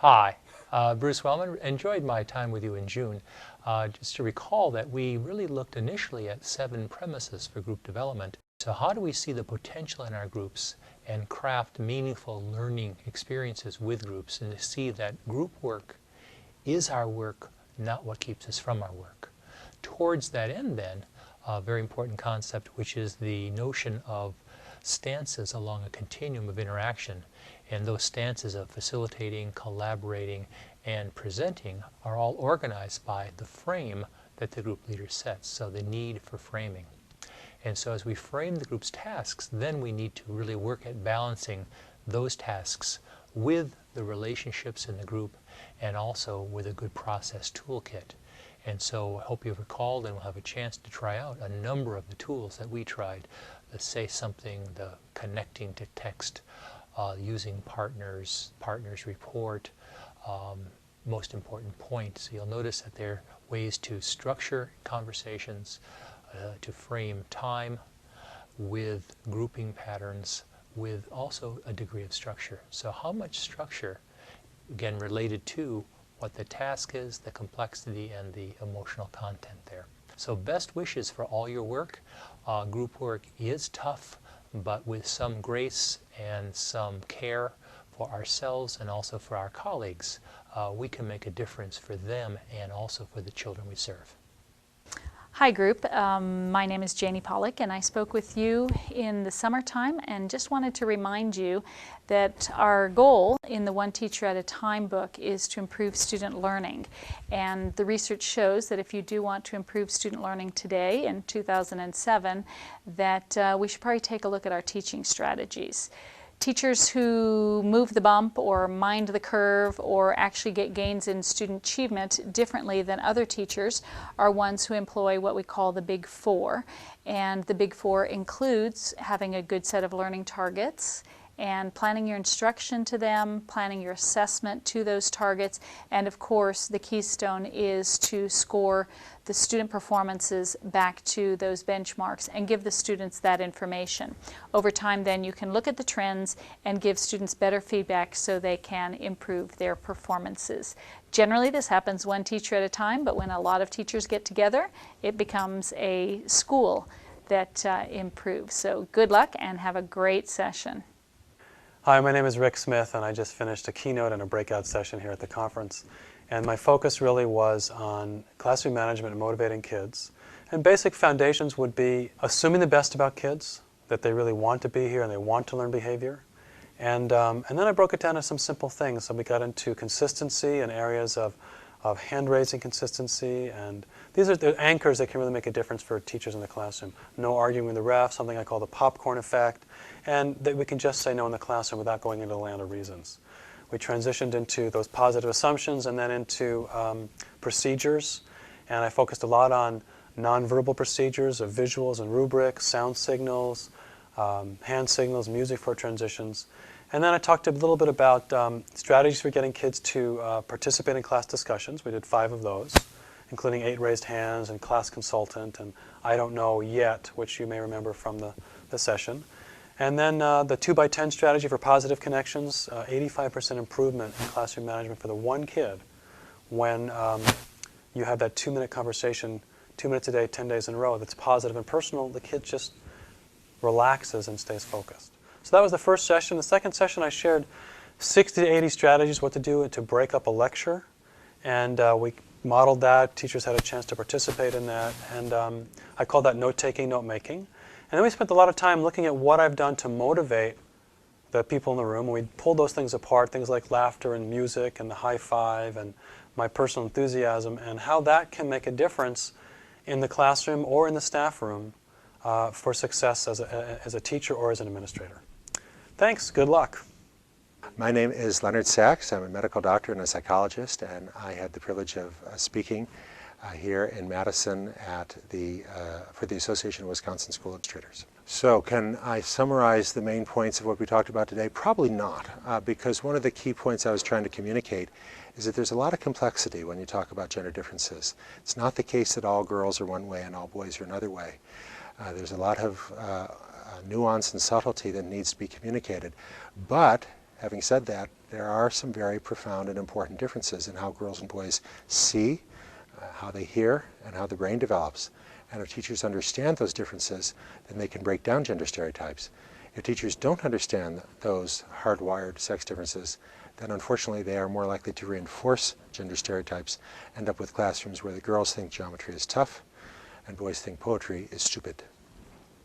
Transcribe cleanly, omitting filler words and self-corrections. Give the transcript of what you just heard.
Hi, Bruce Wellman. Enjoyed my time with you in June. Just to recall that we really looked initially at 7 premises for group development. So how do we see the potential in our groups and craft meaningful learning experiences with groups, and to see that group work is our work, not what keeps us from our work. Towards that end then, a very important concept, which is the notion of stances along a continuum of interaction. And those stances of facilitating, collaborating, and presenting are all organized by the frame that the group leader sets, so the need for framing. And so as we frame the group's tasks, then we need to really work at balancing those tasks with the relationships in the group and also with a good process toolkit. And so I hope you've recalled, and we'll have a chance to try out a number of the tools that we tried. The Say Something, the Connecting to Text, using partners report, most important point. So you'll notice that there are ways to structure conversations, to frame time with grouping patterns, with also a degree of structure. So how much structure, again related to what the task is, the complexity, and the emotional content there. So best wishes for all your work. Group work is tough, but with some grace and some care for ourselves and also for our colleagues, we can make a difference for them and also for the children we serve. Hi group, my name is Janie Pollock, and I spoke with you in the summertime and just wanted to remind you that our goal in the One Teacher at a Time book is to improve student learning. And the research shows that if you do want to improve student learning today in 2007, that we should probably take a look at our teaching strategies. Teachers who move the bump or mind the curve or actually get gains in student achievement differently than other teachers are ones who employ what we call the Big Four. And the Big Four includes having a good set of learning targets and planning your instruction to them, planning your assessment to those targets, and of course the keystone is to score the student performances back to those benchmarks and give the students that information. Over time then you can look at the trends and give students better feedback so they can improve their performances. Generally this happens one teacher at a time, but when a lot of teachers get together, it becomes a school that improves. So good luck and have a great session. Hi, my name is Rick Smith, and I just finished a keynote and a breakout session here at the conference. And my focus really was on classroom management and motivating kids. And basic foundations would be assuming the best about kids, that they really want to be here and they want to learn behavior. And then I broke it down to some simple things. So we got into consistency and areas of hand-raising consistency, and these are the anchors that can really make a difference for teachers in the classroom. No arguing with the ref, something I call the popcorn effect, and that we can just say no in the classroom without going into the land of reasons. We transitioned into those positive assumptions and then into procedures, and I focused a lot on nonverbal procedures of visuals and rubrics, sound signals, hand signals, music for transitions. And then I talked a little bit about strategies for getting kids to participate in class discussions. We did 5 of those, including 8 raised hands and class consultant and I don't know yet, which you may remember from the session. And then the 2x10 strategy for positive connections, 85% improvement in classroom management for the one kid when you have that 2-minute conversation, 2 minutes a day, 10 days in a row, that's positive and personal. The kid just relaxes and stays focused. So that was the first session. The second session I shared 60 to 80 strategies what to do to break up a lecture. And we modeled that. Teachers had a chance to participate in that. And I called that note-taking, note-making. And then we spent a lot of time looking at what I've done to motivate the people in the room. And we pulled those things apart, things like laughter and music and the high five and my personal enthusiasm, and how that can make a difference in the classroom or in the staff room for success as a teacher or as an administrator. Thanks. Good luck. My name is Leonard Sachs. I'm a medical doctor and a psychologist, and I had the privilege of speaking here in Madison at for the Association of Wisconsin School Administrators. So can I summarize the main points of what we talked about today? Probably not, because one of the key points I was trying to communicate is that there's a lot of complexity when you talk about gender differences. It's not the case that all girls are one way and all boys are another way. There's a lot of nuance and subtlety that needs to be communicated. But having said that, there are some very profound and important differences in how girls and boys see, how they hear, and how the brain develops. And if teachers understand those differences, then they can break down gender stereotypes. If teachers don't understand those hardwired sex differences, then unfortunately they are more likely to reinforce gender stereotypes, end up with classrooms where the girls think geometry is tough and boys think poetry is stupid.